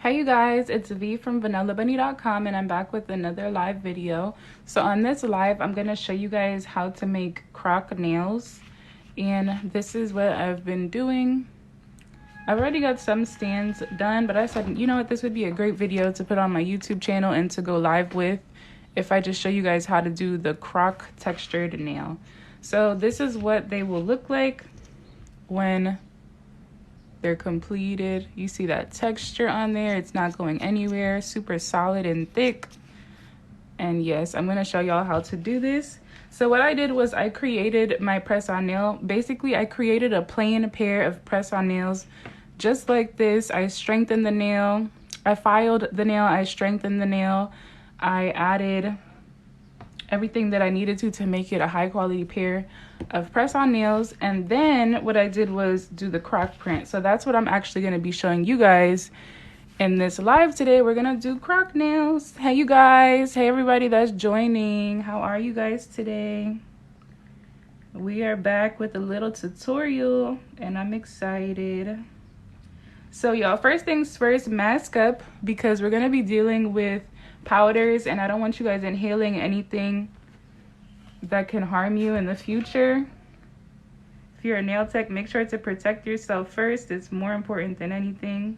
Hey you guys, it's V from vanillabunny.com and I'm back with another live video. So on this live, I'm going to show you guys how to make croc nails. And this is what I've been doing. I've already got some stands done, but I said, you know what, this would be a great video to put on my YouTube channel and to go live with if I just show you guys how to do the croc textured nail. So this is what they will look like when they're completed. You see that texture on there, it's not going anywhere, super solid and thick. And yes, I'm going to show y'all how to do this. So what I did was I created my press-on nail. Basically, I created a plain pair of press-on nails just like this. I strengthened the nail, I filed the nail, I strengthened the nail, I added everything that I needed to make it a high quality pair of press-on nails. And then what I did was do the croc print. So that's what I'm actually going to be showing you guys in this live today. We're going to do croc nails. Hey you guys, hey everybody that's joining, how are you guys today? We are back with a little tutorial and I'm excited. So y'all, first things first, mask up, because we're going to be dealing with powders and I don't want you guys inhaling anything that can harm you in the future. If you're a nail tech, make sure to protect yourself first. It's more important than anything.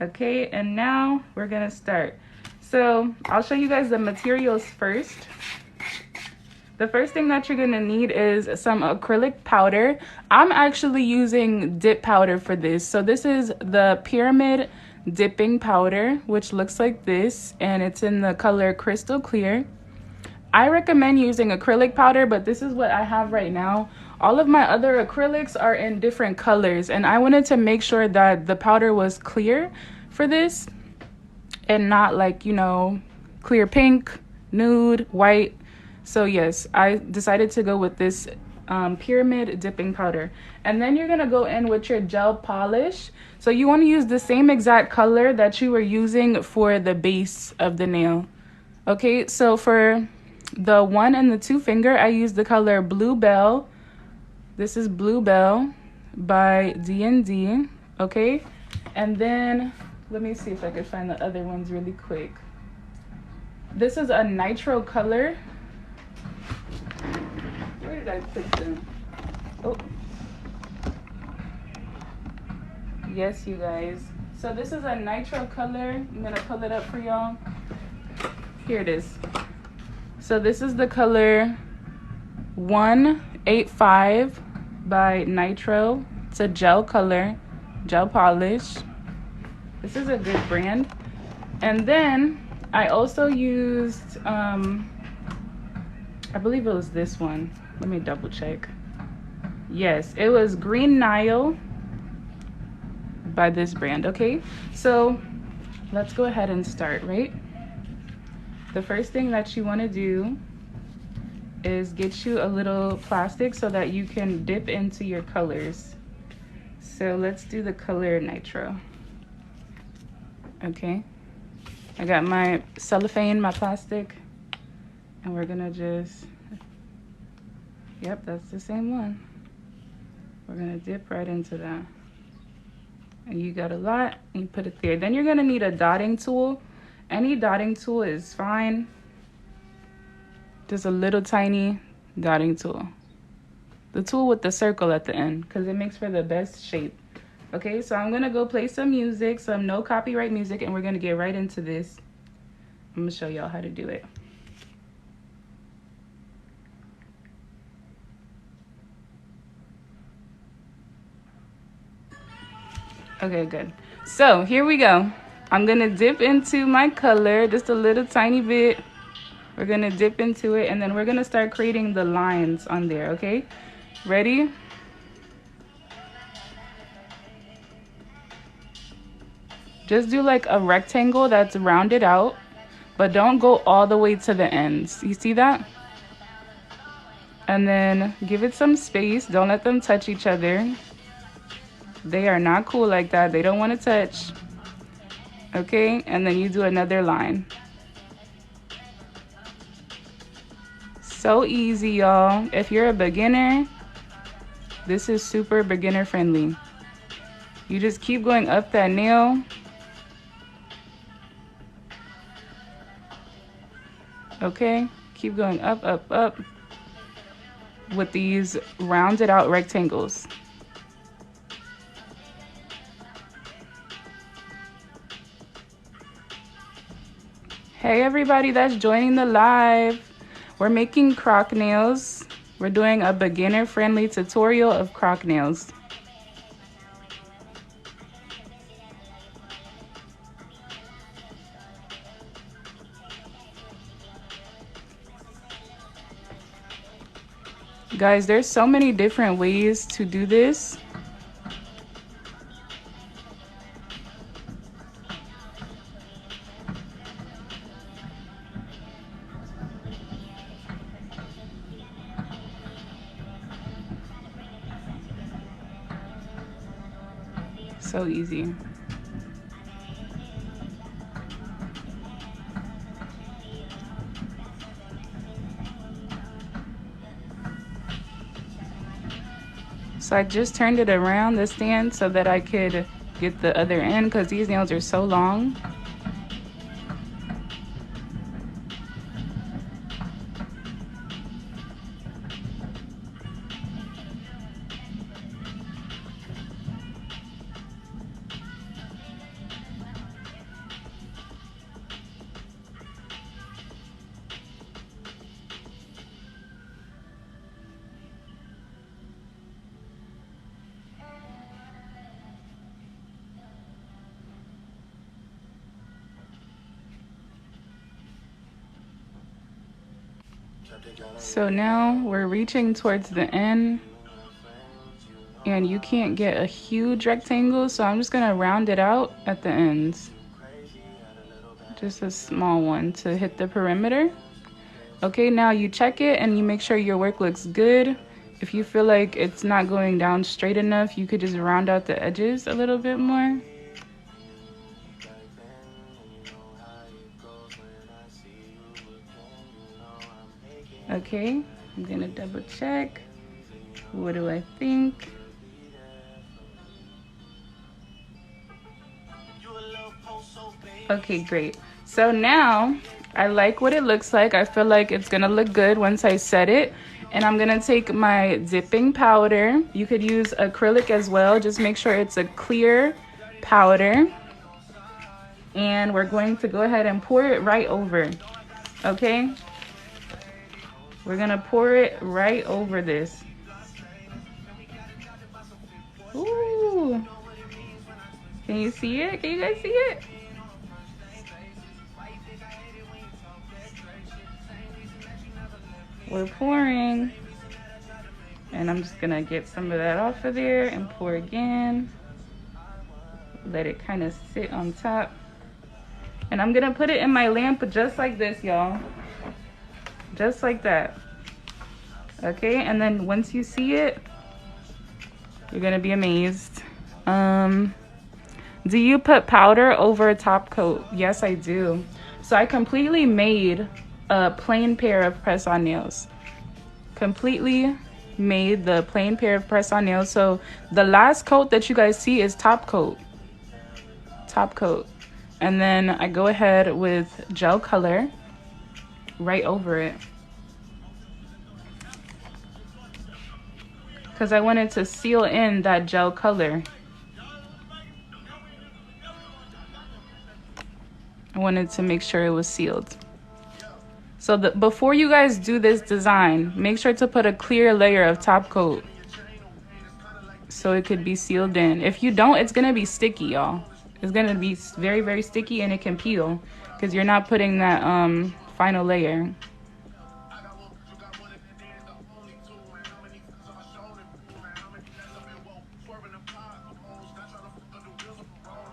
Okay, and now we're gonna start. So I'll show you guys the materials first. The first thing that you're gonna need is some acrylic powder. I'm actually using dip powder for this. So this is the Pyramid dipping powder, which looks like this, and it's in the color crystal clear. I recommend using acrylic powder, but this is what I have right now. All of my other acrylics are in different colors, and I wanted to make sure that the powder was clear for this and not like, you know, clear pink, nude, white. So yes, I decided to go with this Pyramid dipping powder. And then you're gonna go in with your gel polish. So you want to use the same exact color that you were using for the base of the nail. Okay, so for the 1 and the 2 finger, I used the color Bluebell. This is Bluebell by D&D. Okay, and then let me see if I could find the other ones really quick. This is a nitro color. Where did I put them? Oh, yes, you guys. So this is a nitro color. I'm gonna pull it up for y'all. Here it is. So this is the color 185 by Nitro. It's a gel color, gel polish. This is a good brand. And then I also used, I believe it was this one. Let me double check. Yes, it was Green Nile by this brand. Okay, so let's go ahead and start, right? The first thing that you want to do is get you a little plastic so that you can dip into your colors. So let's do the color Nitro. Okay, I got my cellophane, my plastic, and we're gonna just, yep, that's the same one. We're gonna dip right into that. And you got a lot, and you put it there. Then you're gonna need a dotting tool. Any dotting tool is fine. Just a little tiny dotting tool. The tool with the circle at the end, because it makes for the best shape. Okay, so I'm gonna go play some music, some no copyright music, and we're gonna get right into this. I'm gonna show y'all how to do it. Okay, good. So here we go. I'm gonna dip into my color just a little tiny bit. We're gonna dip into it and then we're gonna start creating the lines on there, okay? Ready? Just do like a rectangle that's rounded out, but don't go all the way to the ends. You see that? And then give it some space. Don't let them touch each other. They are not cool like that. They don't want to touch. Okay, and then you do another line. So easy, y'all. If you're a beginner, this is super beginner friendly. You just keep going up that nail Okay, keep going up, up, up with these rounded out rectangles. Hey everybody that's joining the live. We're making croc nails. We're doing a beginner friendly tutorial of croc nails. Guys, there's so many different ways to do this. So easy. So I just turned it around the stand so that I could get the other end because these nails are so long. So now we're reaching towards the end and you can't get a huge rectangle, so I'm just gonna round it out at the ends. Just a small one to hit the perimeter. Okay, now you check it and you make sure your work looks good. If you feel like it's not going down straight enough, you could just round out the edges a little bit more. Okay, I'm gonna double check. What do I think? Okay, great. So now I like what it looks like. I feel like it's gonna look good once I set it. And I'm gonna take my dipping powder. You could use acrylic as well. Just make sure it's a clear powder. And we're going to go ahead and pour it right over, okay? We're gonna pour it right over this. Ooh. Can you see it? Can you guys see it? We're pouring. And I'm just gonna get some of that off of there and pour again. Let it kind of sit on top. And I'm gonna put it in my lamp just like this, y'all. Just like that. Okay, and then once you see it, you're gonna be amazed. Do you put powder over a top coat? Yes, I do. So I completely made a plain pair of press-on nails. Completely made the plain pair of press-on nails. So the last coat that you guys see is top coat. Top coat. And then I go ahead with gel color right over it. Because I wanted to seal in that gel color. I wanted to make sure it was sealed. So before you guys do this design, make sure to put a clear layer of top coat so it could be sealed in. If you don't, it's gonna be sticky, y'all. It's gonna be very, very sticky and it can peel because you're not putting that final layer.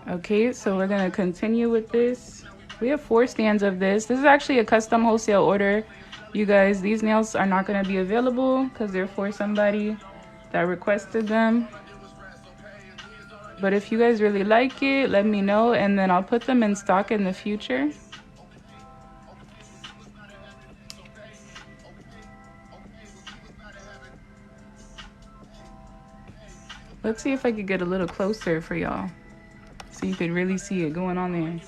Okay, so we're gonna continue with this. We have 4 stands of this. This is actually a custom wholesale order. You guys, these nails are not gonna be available because they're for somebody that requested them. But if you guys really like it, let me know and then I'll put them in stock in the future. Let's see if I could get a little closer for y'all so you could really see it going on there.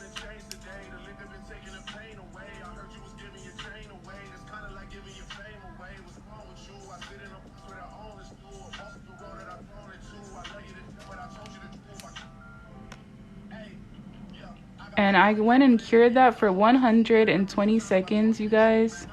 And I went and cured that for 120 seconds, you guys.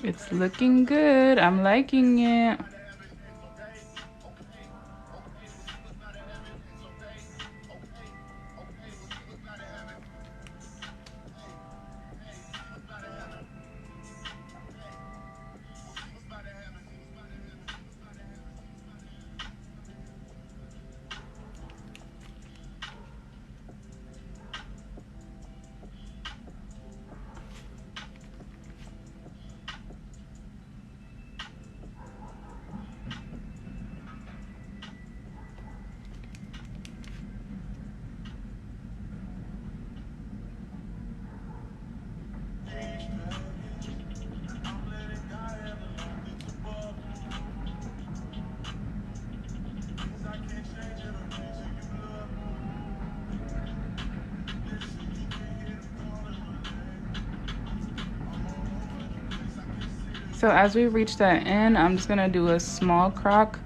It's looking good. I'm liking it. So as we reach that end, I'm just gonna do a small croc,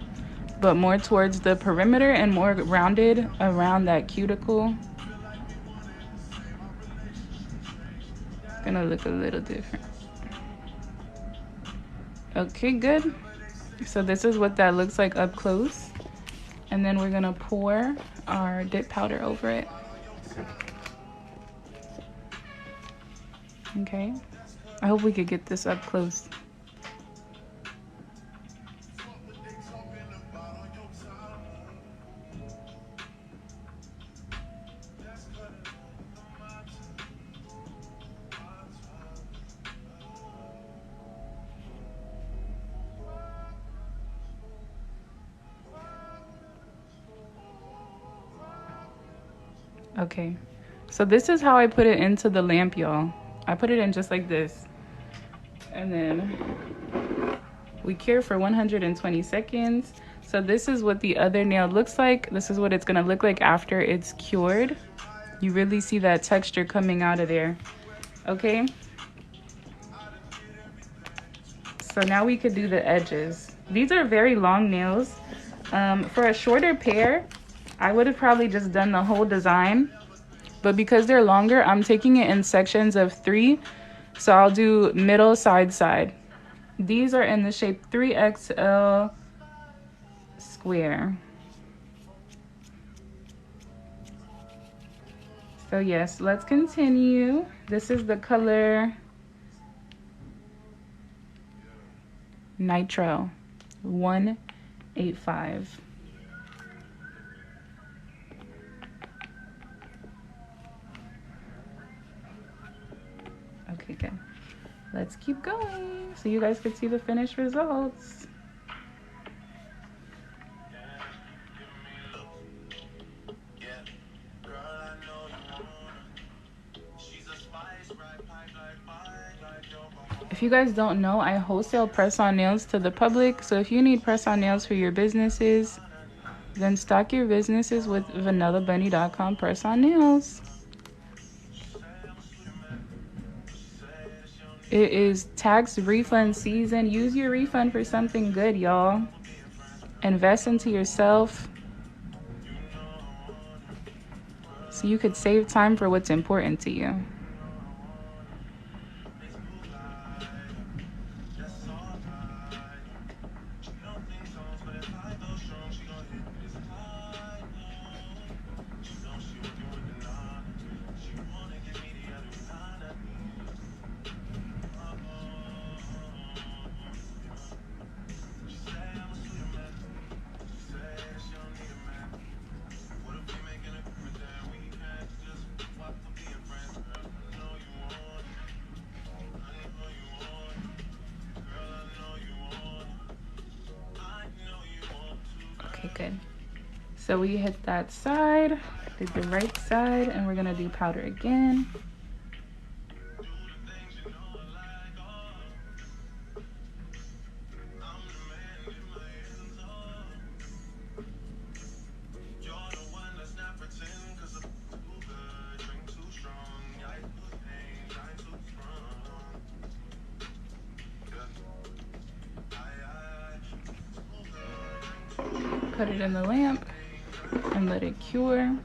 but more towards the perimeter and more rounded around that cuticle. It's gonna look a little different. Okay, good. So this is what that looks like up close. And then we're gonna pour our dip powder over it. Okay, I hope we could get this up close. Okay, so this is how I put it into the lamp, y'all. I put it in just like this. And then we cure for 120 seconds. So this is what the other nail looks like. This is what it's gonna look like after it's cured. You really see that texture coming out of there, okay? So now we could do the edges. These are very long nails. For a shorter pair, I would have probably just done the whole design, but because they're longer, I'm taking it in sections of 3. So I'll do middle, side, side. These are in the shape 3XL square. So yes, let's continue. This is the color Nitro 185. Okay, good. Let's keep going so you guys can see the finished results. If you guys don't know, I wholesale press-on nails to the public. So if you need press-on nails for your businesses, then stock your businesses with vanillabunny.com press-on nails. It is tax refund season. Use your refund for something good, y'all. Invest into yourself so you could save time for what's important to you. Okay, good. So we hit that side, did the right side, and we're gonna do powder again. Put it in the lamp and let it cure.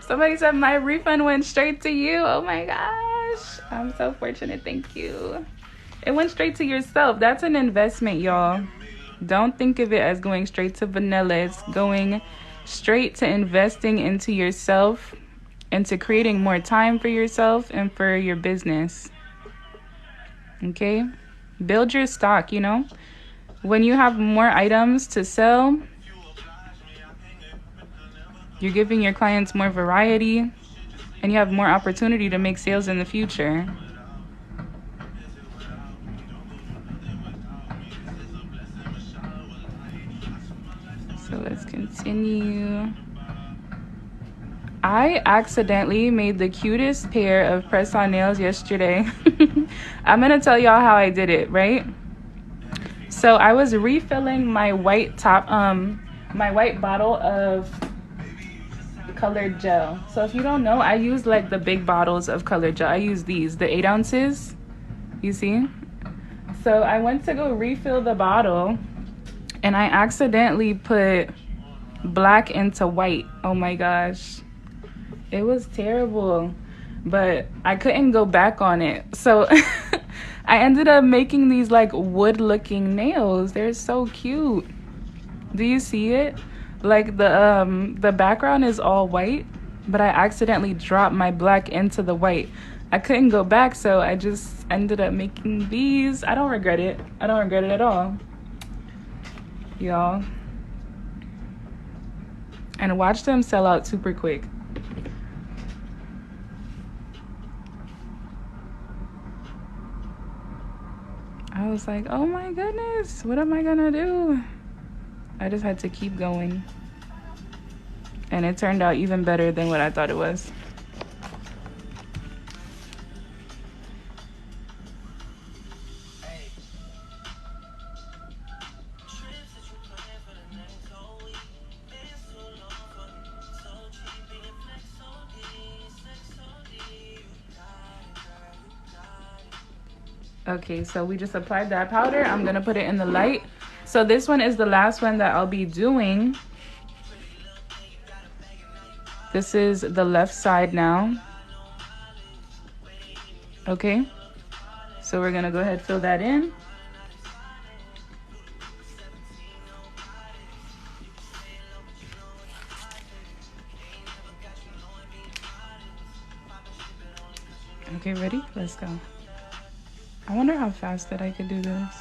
Somebody said my refund went straight to you. Oh my gosh. I'm so fortunate. Thank you. It went straight to yourself. That's an investment, y'all. Don't think of it as going straight to vanilla. It's going straight to investing into yourself, into creating more time for yourself and for your business. Okay? Build your stock, you know? When you have more items to sell, you're giving your clients more variety and you have more opportunity to make sales in the future. So let's continue. I accidentally made the cutest pair of press-on nails yesterday. I'm gonna tell y'all how I did it, right? So I was refilling my white my white bottle of colored gel. So if you don't know, I use like the big bottles of colored gel. I use these, the 8 ounces, you see? So I went to go refill the bottle and I accidentally put black into white. Oh my gosh. It was terrible, but I couldn't go back on it. So I ended up making these like wood looking nails. They're so cute. Do you see it? Like the background is all white, but I accidentally dropped my black into the white. I couldn't go back, so I just ended up making these. I don't regret it. I don't regret it at all, y'all. And watch them sell out super quick. I was like, oh my goodness, what am I gonna do? I just had to keep going. And it turned out even better than what I thought it was. Okay, so we just applied that powder. I'm gonna put it in the light. So this one is the last one that I'll be doing. This is the left side now. Okay, so we're gonna go ahead and fill that in. Okay, ready? Let's go. I wonder how fast that I could do this.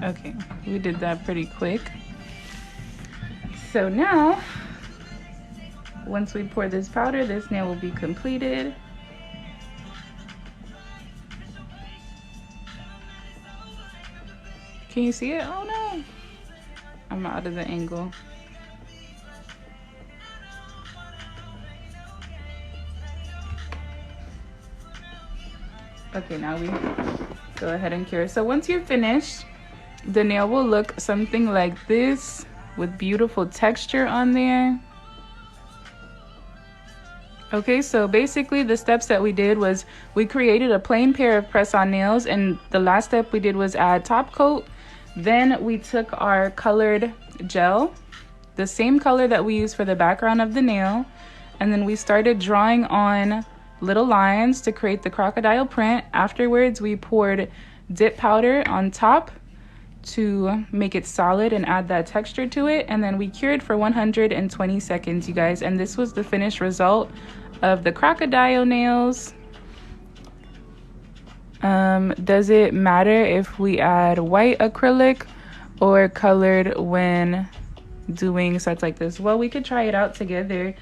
Okay, we did that pretty quick. So now, once we pour this powder, this nail will be completed. Can you see it? Oh no, I'm out of the angle. Okay, now we go ahead and cure. So once you're finished, the nail will look something like this with beautiful texture on there. Okay, so basically the steps that we did was we created a plain pair of press-on nails, and the last step we did was add top coat. Then we took our colored gel, the same color that we used for the background of the nail, and then we started drawing on little lines to create the crocodile print. Afterwards, we poured dip powder on top to make it solid and add that texture to it, and then we cured for 120 seconds, you guys, and this was the finished result of the crocodile nails. Does it matter if we add white acrylic or colored when doing sets like this? Well, we could try it out together.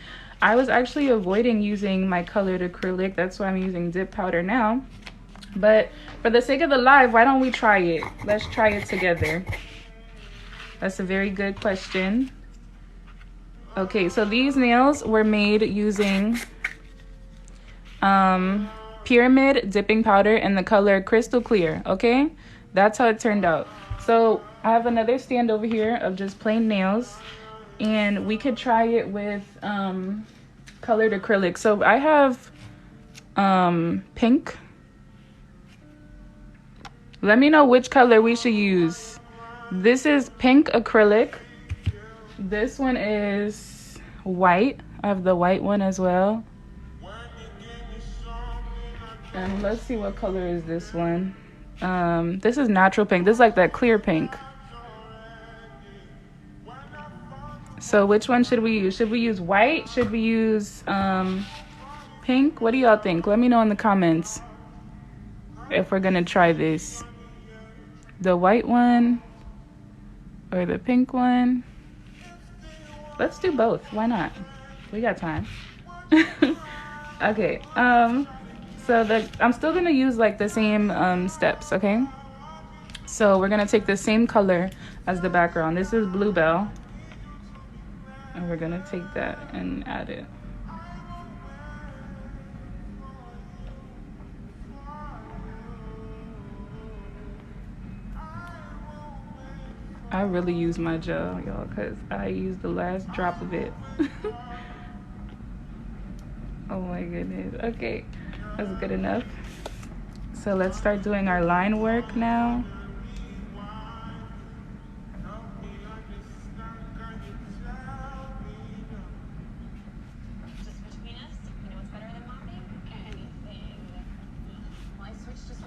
I was actually avoiding using my colored acrylic, that's why I'm using dip powder now. But for the sake of the live, why don't we try it? Let's try it together. That's a very good question. Okay, so these nails were made using pyramid dipping powder in the color crystal clear. Okay, that's how it turned out. So I have another stand over here of just plain nails, and we could try it with colored acrylic. So I have pink. Let me know which color we should use. This is pink acrylic. This one is white. I have the white one as well. And let's see, what color is this one? This is natural pink. This is like that clear pink. So which one should we use? Should we use white? Should we use pink? What do y'all think? Let me know in the comments if we're gonna try this. The white one or the pink one? Let's do both. Why not? We got time. Okay. So I'm still gonna use like the same steps, okay? So we're gonna take the same color as the background. This is Bluebell, and we're gonna take that and add it. I really use my gel, y'all, because I used the last drop of it. Oh my goodness. Okay, that's good enough. So let's start doing our line work now.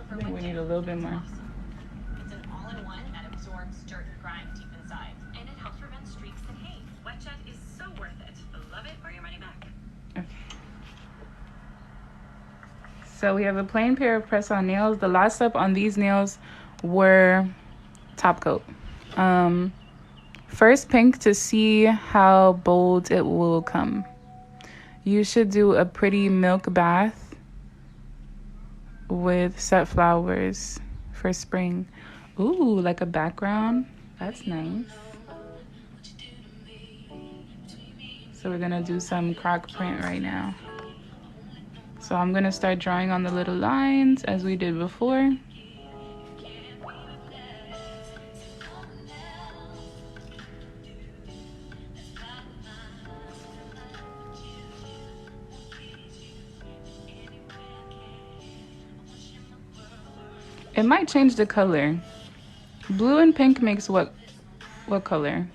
I think we need a little bit more. It's an all-in-one that absorbs dirt and grime deep inside, and it helps prevent streaks and haze. Wet Jet is so worth it. Love it or your money back. Okay. So we have a plain pair of press-on nails. The last step on these nails were top coat. First pink to see how bold it will come. You should do a pretty milk bath with set flowers for spring. Ooh, like a background. That's nice. So we're gonna do some croc print right now. So I'm gonna start drawing on the little lines as we did before. It might change the color. Blue and pink makes what color?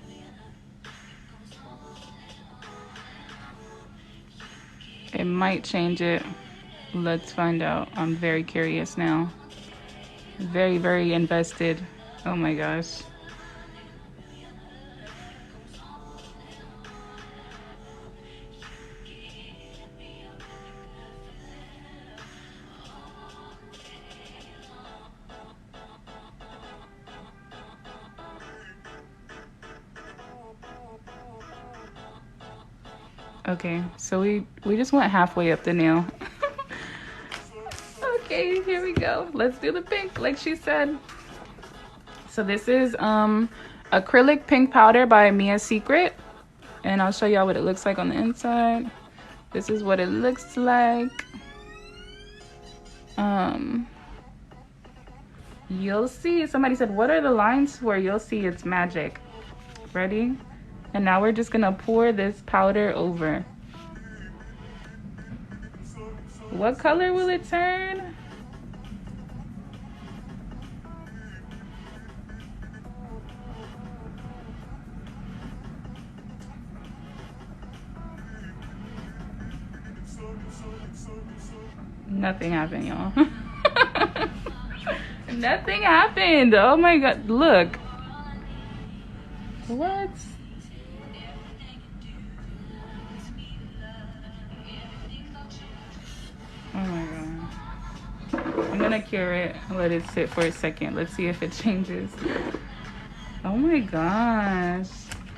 It might change it. Let's find out. I'm very curious now. Very, very invested. Oh my gosh. Okay, so we just went halfway up the nail. Okay, here we go. Let's do the pink like she said. So this is acrylic pink powder by Mia's Secret, and I'll show y'all what it looks like on the inside. This is what it looks like. You'll see. Somebody said, what are the lines for? You'll see, it's magic. Ready? And now we're just gonna pour this powder over. What color will it turn? Nothing happened, y'all. Nothing happened. Oh my god, look. What? Oh my god. I'm gonna cure it and let it sit for a second. Let's see if it changes. Oh my gosh.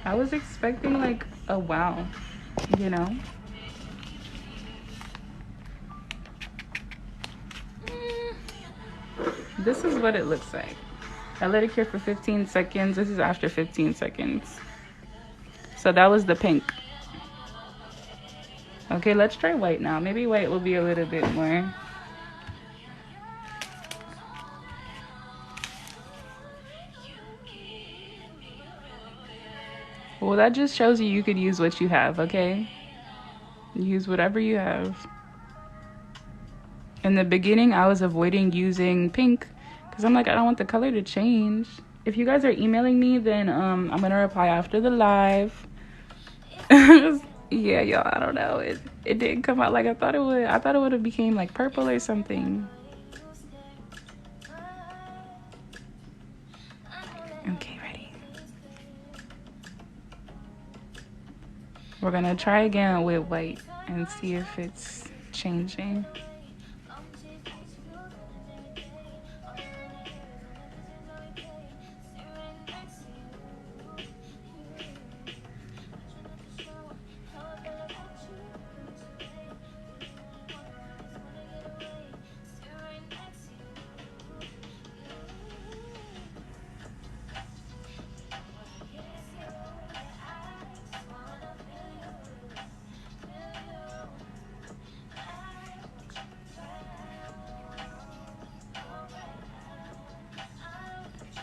I was expecting like a wow, you know? This is what it looks like. I let it cure for 15 seconds. This is after 15 seconds. So that was the pink. Okay, let's try white now. Maybe white will be a little bit more. Well, that just shows you could use what you have, okay? Use whatever you have. In the beginning, I was avoiding using pink because I'm like, I don't want the color to change. If you guys are emailing me, then I'm gonna reply after the live. Yeah, y'all, I don't know. It didn't come out like I thought it would. I thought it would have became like purple or something. Okay, ready. We're gonna try again with white and see if it's changing.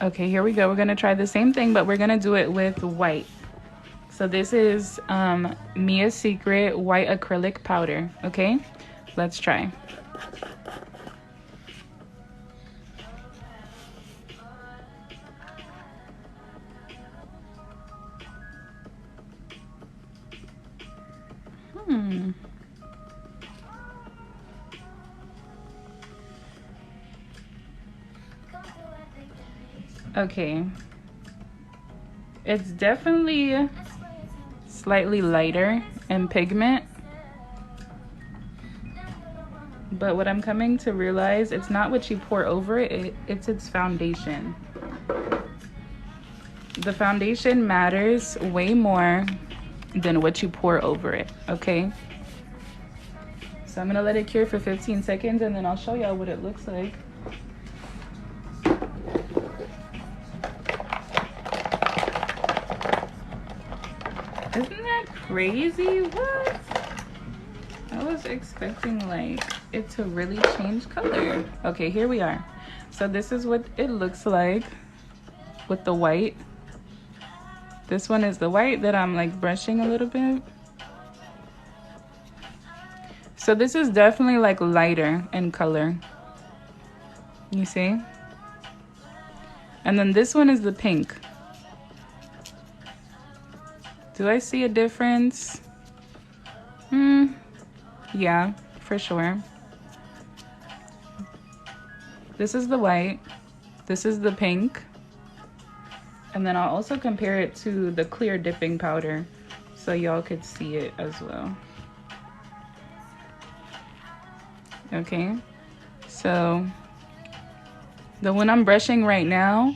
Okay, here we go. We're gonna try the same thing, but we're gonna do it with white. So this is Mia's Secret white acrylic powder. Okay, let's try. Okay, it's definitely slightly lighter in pigment, but what I'm coming to realize, it's not what you pour over it, it's its foundation. The foundation matters way more than what you pour over it, okay? So I'm gonna let it cure for 15 seconds and then I'll show y'all what it looks like. Isn't that crazy? What? I was expecting like it to really change color. Okay, here we are. So this is what it looks like with the white. This one is the white that I'm like brushing a little bit. So this is definitely like lighter in color. You see? And then this one is the pink. Do I see a difference? Yeah, for sure. This is the white. This is the pink. And then I'll also compare it to the clear dipping powder so y'all could see it as well. Okay, so the one I'm brushing right now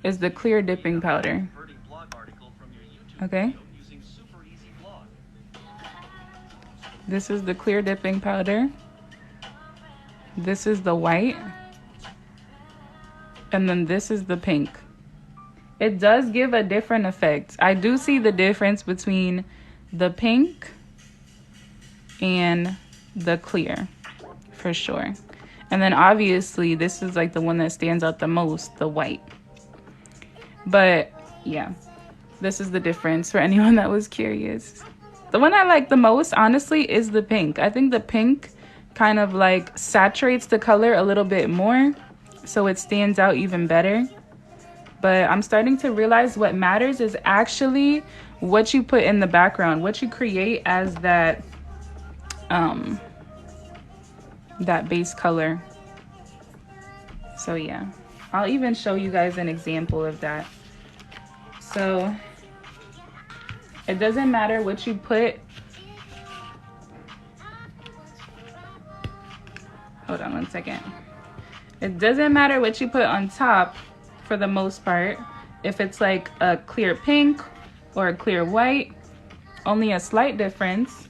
is the clear dipping powder. Okay. This is the clear dipping powder. This is the white. And then this is the pink. It does give a different effect. I do see the difference between the pink and the clear, for sure. And then obviously this is like the one that stands out the most, the white. But yeah, this is the difference for anyone that was curious. The one I like the most, honestly, is the pink. I think the pink kind of like saturates the color a little bit more, so it stands out even better. But I'm starting to realize what matters is actually what you put in the background, what you create as that base color. So yeah, I'll even show you guys an example of that. So it doesn't matter what you put. Hold on one second. It doesn't matter what you put on top for the most part. If it's like a clear pink or a clear white, only a slight difference.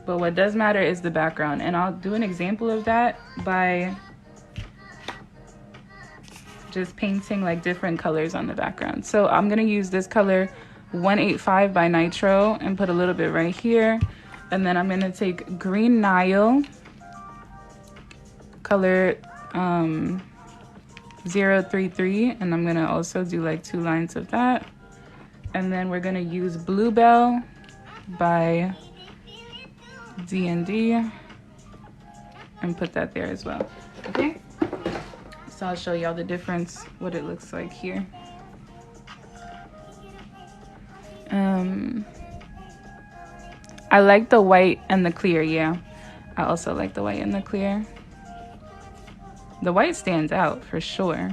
But what does matter is the background. And I'll do an example of that by just painting like different colors on the background. So I'm gonna use this color 185 by Nitro and put a little bit right here. And then I'm gonna take green Nile, color 033, and I'm gonna also do like 2 lines of that. And then we're gonna use Bluebell by D&D and put that there as well. Okay, so I'll show y'all the difference, what it looks like here. I like the white and the clear. Yeah, I also like the white and the clear. The white stands out for sure.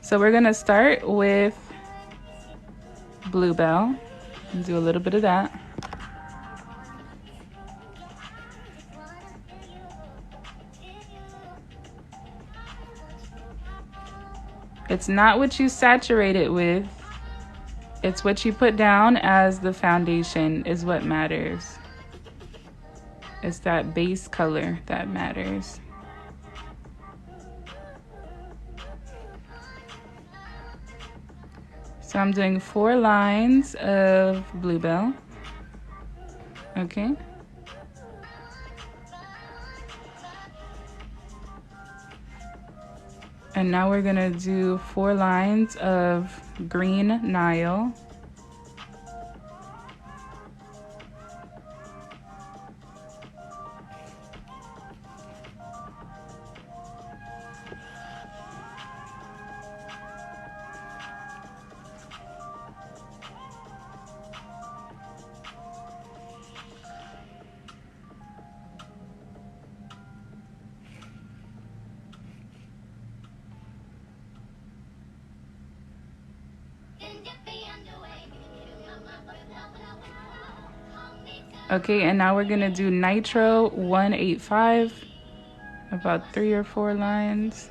So we're gonna start with Bluebell and do a little bit of that. It's not what you saturate it with, it's what you put down as the foundation is what matters. It's that base color that matters. So I'm doing 4 lines of Bluebell. Okay. And now we're gonna do 4 lines of green Nile. Okay, and now we're gonna do Nitro 185, about 3 or 4 lines.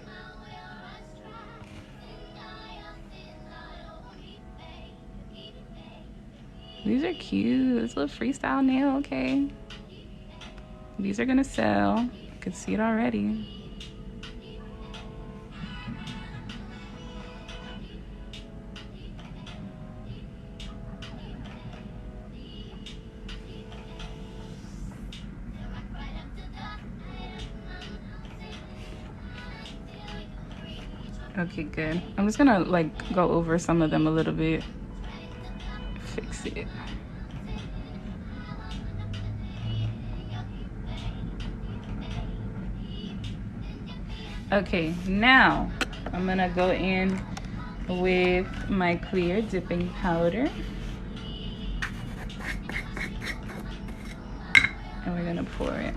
These are cute. It's a little freestyle nail, okay. These are gonna sell. I can see it already. Okay, good. I'm just gonna like go over some of them a little bit. Fix it. Okay, now I'm gonna go in with my clear dipping powder. And we're gonna pour it.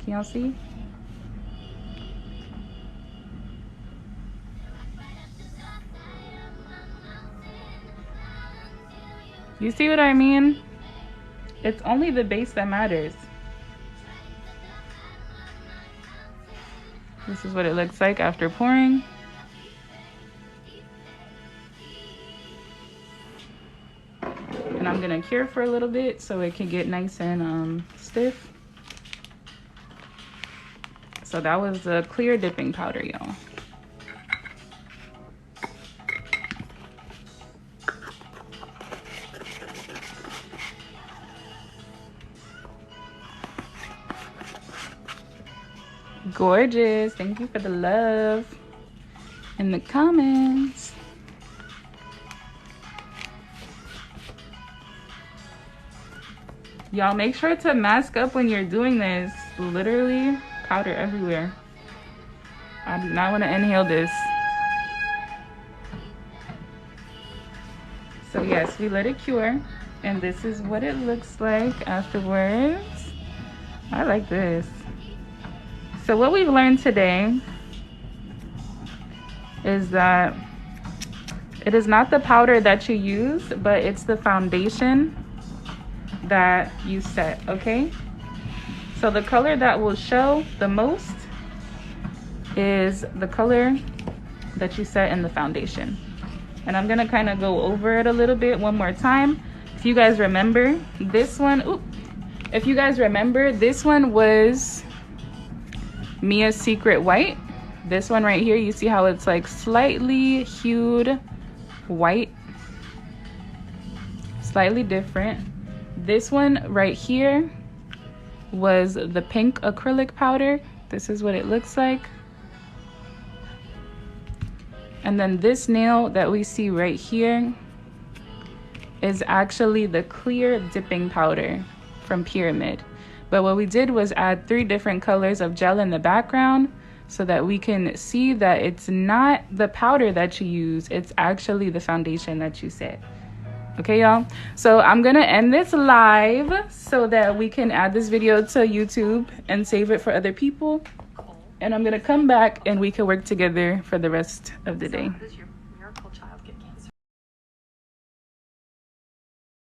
Can y'all see? You see what I mean? It's only the base that matters. This is what it looks like after pouring. And I'm gonna cure for a little bit so it can get nice and stiff. So that was the clear dipping powder, y'all. Gorgeous. Thank you for the love in the comments. Y'all make sure to mask up when you're doing this. Literally powder everywhere. I do not want to inhale this. So yes, we let it cure, and this is what it looks like afterwards. I like this. So what we've learned today is that it is not the powder that you use, but it's the foundation that you set, okay? So the color that will show the most is the color that you set in the foundation. And I'm gonna kind of go over it a little bit one more time. If you guys remember this one, if you guys remember, this one was Mia's Secret White. This one right here, you see how it's like slightly hued white, slightly different. This one right here was the pink acrylic powder. This is what it looks like. And then this nail that we see right here is actually the clear dipping powder from Pyramid. But what we did was add 3 different colors of gel in the background so that we can see that it's not the powder that you use, it's actually the foundation that you set. Okay, y'all? So I'm gonna end this live so that we can add this video to YouTube and save it for other people. And I'm gonna come back and we can work together for the rest of the day. What is your miracle child?